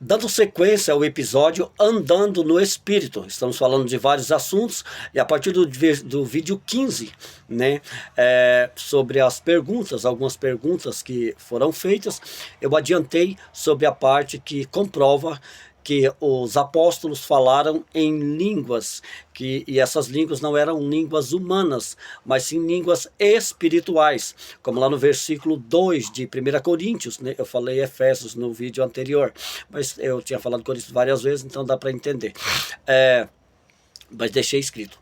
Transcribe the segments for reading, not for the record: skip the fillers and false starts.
Dando sequência ao episódio Andando no Espírito, estamos falando de vários assuntos, e a partir do vídeo 15, né, sobre as perguntas, algumas perguntas que foram feitas, eu adiantei sobre a parte que comprova que os apóstolos falaram em línguas, e essas línguas não eram línguas humanas, mas sim línguas espirituais, como lá no versículo 2 de 1 Coríntios, né? Eu falei Efésios no vídeo anterior, mas eu tinha falado Coríntios várias vezes, então dá para entender. Mas deixei escrito.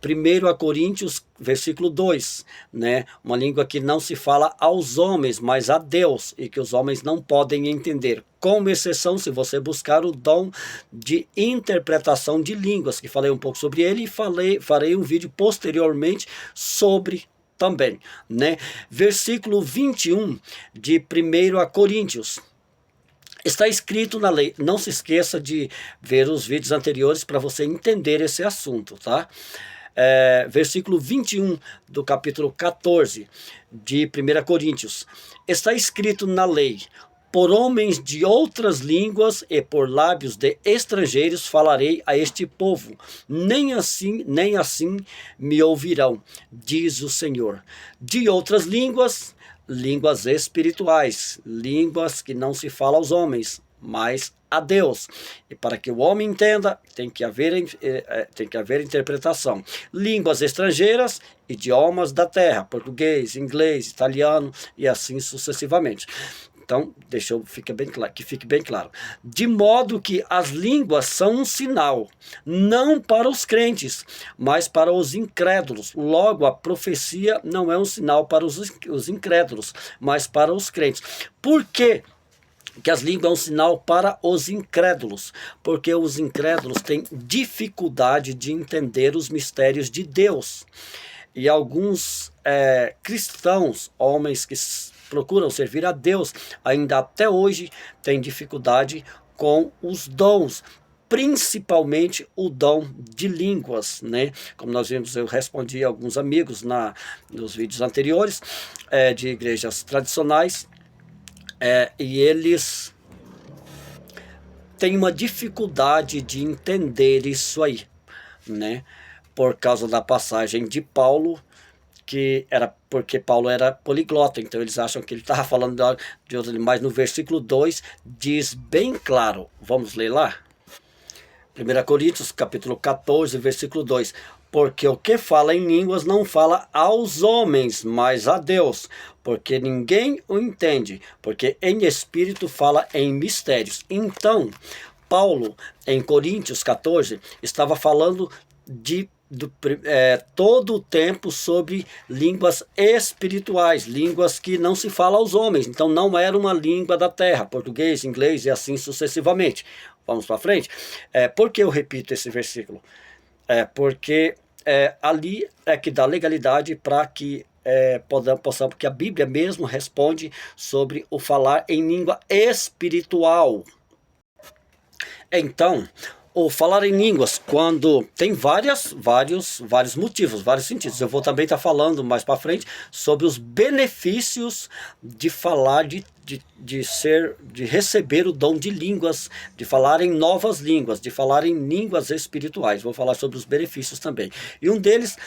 1 Coríntios, versículo 2, né? Uma língua que não se fala aos homens, mas a Deus, e que os homens não podem entender. Com exceção, se você buscar o dom de interpretação de línguas, que falei um pouco sobre ele, e farei um vídeo posteriormente sobre também, né? Versículo 21 de 1 Coríntios. Está escrito na lei. Não se esqueça de ver os vídeos anteriores para você entender esse assunto, tá? Versículo 21 do capítulo 14 de 1 Coríntios. Está escrito na lei: por homens de outras línguas e por lábios de estrangeiros falarei a este povo. Nem assim me ouvirão, diz o Senhor. De outras línguas, línguas espirituais, línguas que não se fala aos homens, mas a Deus. E para que o homem entenda, tem que haver interpretação. Línguas estrangeiras, idiomas da terra, português, inglês, italiano e assim sucessivamente. Então, que fique bem claro. De modo que as línguas são um sinal, não para os crentes, mas para os incrédulos. Logo, a profecia não é um sinal para os incrédulos, mas para os crentes. Por quê que as línguas é um sinal para os incrédulos? Porque os incrédulos têm dificuldade de entender os mistérios de Deus. E alguns cristãos, homens que procuram servir a Deus, ainda até hoje tem dificuldade com os dons, principalmente o dom de línguas, né? Como nós vimos, eu respondi a alguns amigos nos vídeos anteriores, de igrejas tradicionais, e eles têm uma dificuldade de entender isso aí, né? Por causa da passagem de Paulo, que era porque Paulo era poliglota, então eles acham que ele estava falando de outra, mas no versículo 2 diz bem claro, vamos ler lá? 1 Coríntios, capítulo 14, versículo 2, porque o que fala em línguas não fala aos homens, mas a Deus, porque ninguém o entende, porque em espírito fala em mistérios. Então, Paulo, em Coríntios 14, estava falando todo o tempo sobre línguas espirituais, línguas que não se fala aos homens, então não era uma língua da terra, português, inglês e assim sucessivamente. Vamos para frente? Por que eu repito esse versículo? Porque ali é que dá legalidade para que possamos, porque a Bíblia mesmo responde sobre o falar em língua espiritual. Então, o falar em línguas, quando tem vários motivos, vários sentidos. Eu vou também estar falando mais para frente sobre os benefícios de falar, de receber o dom de línguas, de falar em novas línguas, de falar em línguas espirituais. Vou falar sobre os benefícios também. E um deles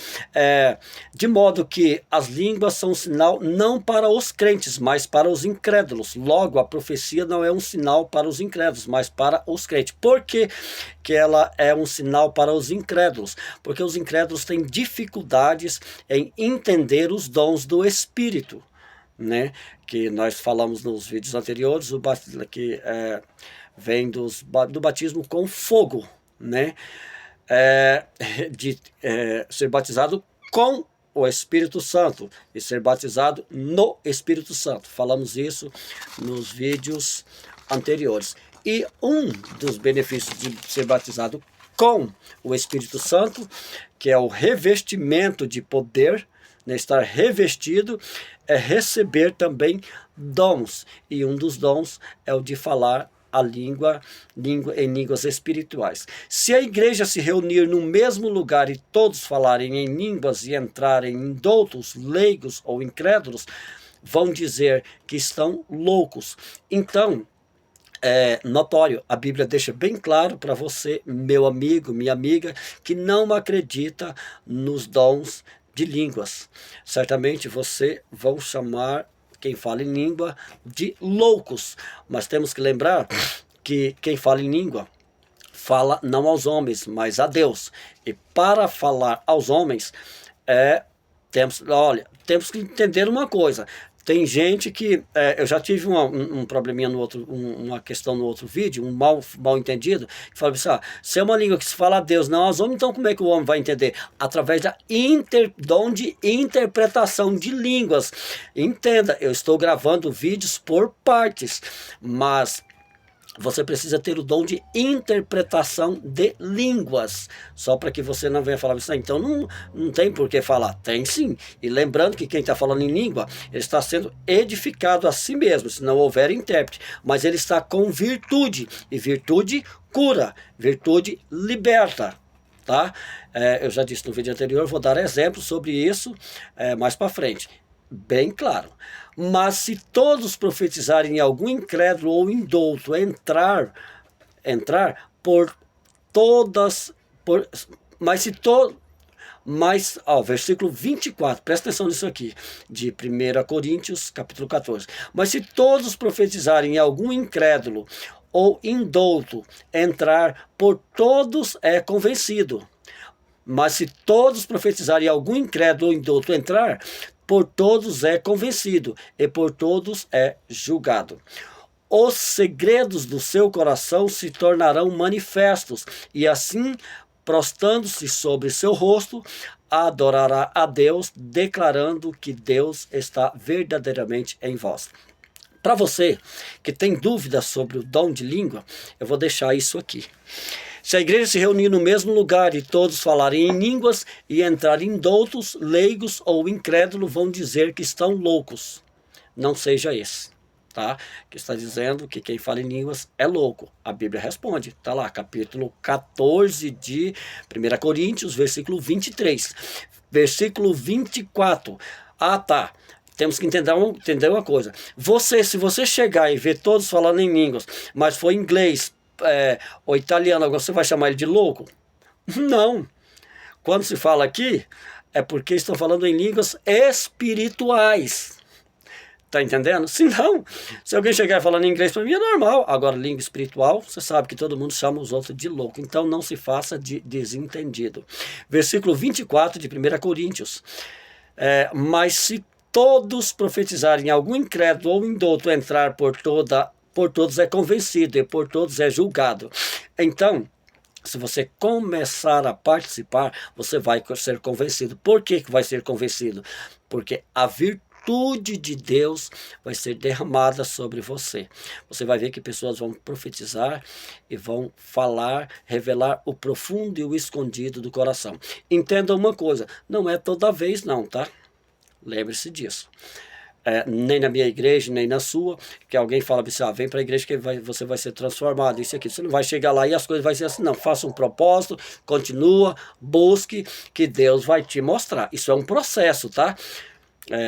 de modo que as línguas são um sinal não para os crentes, mas para os incrédulos. Logo, a profecia não é um sinal para os incrédulos, mas para os crentes. Por quê que ela é um sinal para os incrédulos? Porque os incrédulos têm dificuldades em entender os dons do Espírito, né? Que nós falamos nos vídeos anteriores, que vem do batismo com fogo, né? De ser batizado com o Espírito Santo e ser batizado no Espírito Santo. Falamos isso nos vídeos anteriores. E um dos benefícios de ser batizado com o Espírito Santo, que é o revestimento de poder, né, estar revestido, é receber também dons. E um dos dons é o de falar a língua em línguas espirituais. Se a igreja se reunir no mesmo lugar e todos falarem em línguas e entrarem em doutos, leigos ou incrédulos, vão dizer que estão loucos. Então, notório. A Bíblia deixa bem claro para você, meu amigo, minha amiga, que não acredita nos dons de línguas. Certamente você vão chamar quem fala em língua de loucos, mas temos que lembrar que quem fala em língua fala não aos homens, mas a Deus. E para falar aos homens, temos que entender uma coisa. Tem gente que, eu já tive um probleminha no outro, uma questão no outro vídeo, um mal entendido, que fala assim, se é uma língua que se fala a Deus, não aos homens, então como é que o homem vai entender? Através da dom de interpretação de línguas. Entenda, eu estou gravando vídeos por partes, mas você precisa ter o dom de interpretação de línguas, só para que você não venha falar isso. Então não tem por que falar. Tem sim. E lembrando que quem está falando em língua, ele está sendo edificado a si mesmo, se não houver intérprete. Mas ele está com virtude, e virtude cura, virtude liberta. Tá? Eu já disse no vídeo anterior, vou dar exemplos sobre isso mais para frente. Bem claro. Mas se todos profetizarem, algum incrédulo ou indouto entrar por todas, versículo 24, presta atenção nisso aqui, de 1 Coríntios, capítulo 14. Mas se todos profetizarem, algum incrédulo ou indouto entrar, por todos é convencido. Mas se todos profetizarem, algum incrédulo ou indouto entrar, por todos é convencido, e por todos é julgado. Os segredos do seu coração se tornarão manifestos, e assim, prostrando-se sobre seu rosto, adorará a Deus, declarando que Deus está verdadeiramente em vós. Para você que tem dúvidas sobre o dom de língua, eu vou deixar isso aqui. Se a igreja se reunir no mesmo lugar e todos falarem em línguas e entrarem indoutos, leigos ou incrédulos, vão dizer que estão loucos. Não seja esse, tá? Que está dizendo que quem fala em línguas é louco. A Bíblia responde, está lá, capítulo 14 de 1 Coríntios, versículo 23. Versículo 24. Tá. Temos que entender uma coisa. Se você chegar e ver todos falando em línguas, mas for inglês, ou italiano, agora você vai chamar ele de louco? Não. Quando se fala aqui, é porque estão falando em línguas espirituais. Tá entendendo? Se não, se alguém chegar falando em inglês para mim é normal. Agora, língua espiritual, você sabe que todo mundo chama os outros de louco. Então, não se faça de desentendido. Versículo 24 de 1 Coríntios. Mas se todos profetizarem, algum incrédulo ou indouto entrar por todos é convencido, e por todos é julgado. Então, se você começar a participar, você vai ser convencido. Por que vai ser convencido? Porque a virtude de Deus vai ser derramada sobre você. Você vai ver que pessoas vão profetizar e vão falar, revelar o profundo e o escondido do coração. Entenda uma coisa, não é toda vez não, tá? Lembre-se disso. Nem na minha igreja, nem na sua, que alguém fala assim, vem para a igreja que você vai ser transformado, isso aqui. Você não vai chegar lá e as coisas vão ser assim, não. Faça um propósito, continua, busque, que Deus vai te mostrar. Isso é um processo, tá?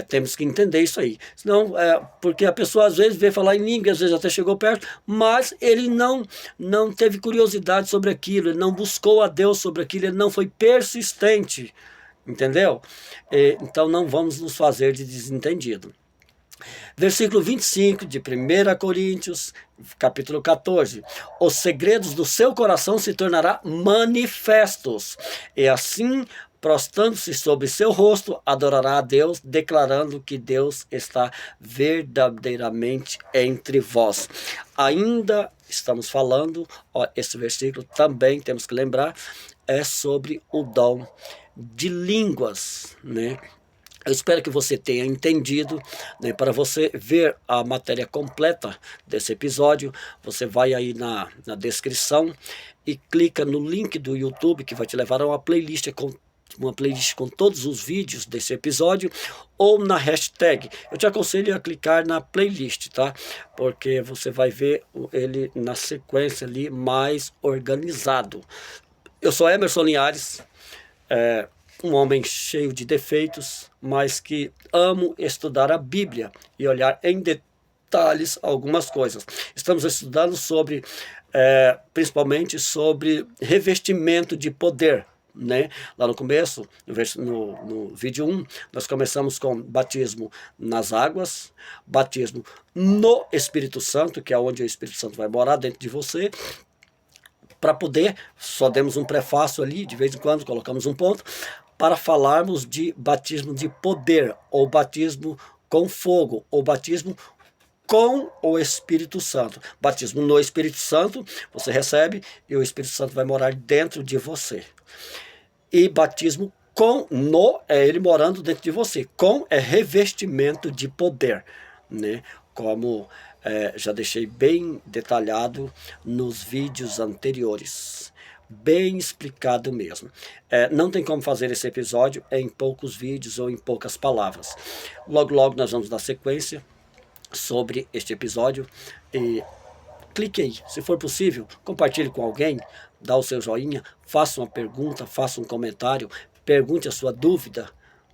Temos que entender isso aí. Senão, porque a pessoa às vezes vê falar em língua, às vezes até chegou perto, mas ele não teve curiosidade sobre aquilo, ele não buscou a Deus sobre aquilo, ele não foi persistente. Entendeu? Então não vamos nos fazer de desentendido. Versículo 25 de 1 Coríntios, capítulo 14. Os segredos do seu coração se tornarão manifestos, e assim, prostrando-se sobre seu rosto, adorará a Deus, declarando que Deus está verdadeiramente entre vós. Ainda estamos falando, esse versículo também temos que lembrar, é sobre o dom de línguas, né? Eu espero que você tenha entendido, né? Para você ver a matéria completa desse episódio, você vai aí na descrição e clica no link do YouTube que vai te levar a uma playlist com todos os vídeos desse episódio, ou na hashtag. Eu te aconselho a clicar na playlist, tá? Porque você vai ver ele na sequência ali mais organizado. Eu sou Emerson Linhares, um homem cheio de defeitos, mas que amo estudar a Bíblia e olhar em detalhes algumas coisas. Estamos estudando sobre, principalmente sobre revestimento de poder, né? Lá no começo, no vídeo 1, nós começamos com batismo nas águas, batismo no Espírito Santo, que é onde o Espírito Santo vai morar dentro de você. Para poder, só demos um prefácio ali, de vez em quando colocamos um ponto, para falarmos de batismo de poder, ou batismo com fogo, ou batismo com o Espírito Santo. Batismo no Espírito Santo, você recebe e o Espírito Santo vai morar dentro de você. E batismo com, no, é ele morando dentro de você. Com é revestimento de poder, né? Como já deixei bem detalhado nos vídeos anteriores. Bem explicado mesmo. Não tem como fazer esse episódio em poucos vídeos ou em poucas palavras. Logo, logo nós vamos dar sequência sobre este episódio. E clique aí, se for possível, compartilhe com alguém, dá o seu joinha, faça uma pergunta, faça um comentário, pergunte a sua dúvida,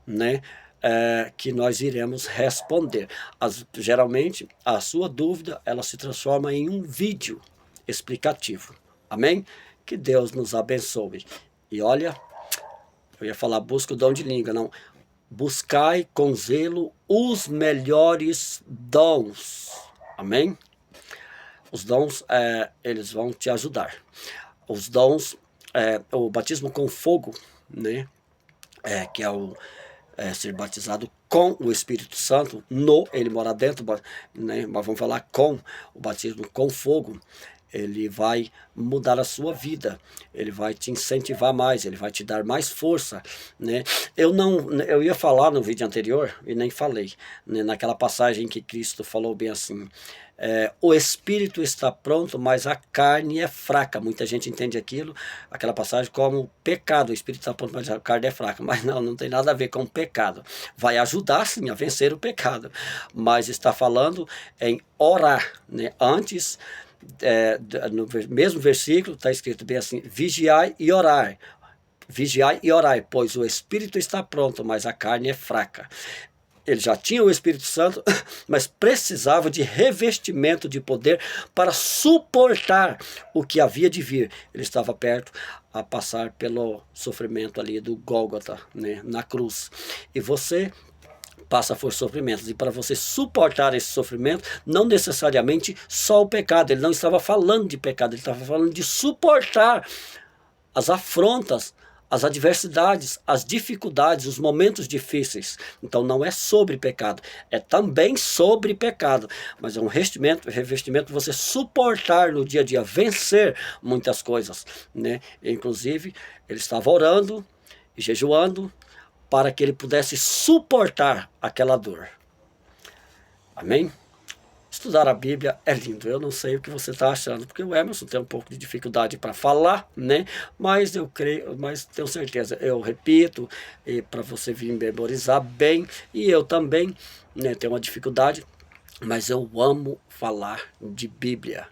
né? Que nós iremos responder. Geralmente, a sua dúvida, ela se transforma em um vídeo explicativo. Amém? Que Deus nos abençoe. E olha, eu ia falar busca o dom de língua, não. Buscai com zelo os melhores dons. Amém? Os dons, eles vão te ajudar. Os dons, o batismo com fogo, né? Que é ser batizado com o Espírito Santo, ele mora dentro, né? Mas vamos falar com o batismo com fogo. Ele vai mudar a sua vida, ele vai te incentivar mais, ele vai te dar mais força, né? Eu ia falar no vídeo anterior e nem falei, né? Naquela passagem que Cristo falou bem assim, o espírito está pronto, mas a carne é fraca. Muita gente entende aquela passagem como pecado. O espírito está pronto, mas a carne é fraca. Mas não tem nada a ver com pecado. Vai ajudar sim a vencer o pecado, mas está falando em orar, né? Antes, no mesmo versículo está escrito bem assim: vigiai e orai. Vigiai e orai, pois o espírito está pronto, mas a carne é fraca. Ele já tinha o Espírito Santo, mas precisava de revestimento de poder para suportar o que havia de vir. Ele estava perto a passar pelo sofrimento ali do Gólgota, né, na cruz. E você passa por sofrimentos, e para você suportar esse sofrimento, não necessariamente só o pecado. Ele não estava falando de pecado, ele estava falando de suportar as afrontas, as adversidades, as dificuldades, os momentos difíceis. Então não é sobre pecado, é também sobre pecado, mas é um revestimento para você suportar no dia a dia, vencer muitas coisas, né? Inclusive, ele estava orando e jejuando para que ele pudesse suportar aquela dor. Amém? Estudar a Bíblia é lindo. Eu não sei o que você está achando, porque o Emerson tem um pouco de dificuldade para falar, né? Mas eu creio, mas tenho certeza, eu repito, para você vir memorizar bem, e eu também, né, tenho uma dificuldade, mas eu amo falar de Bíblia.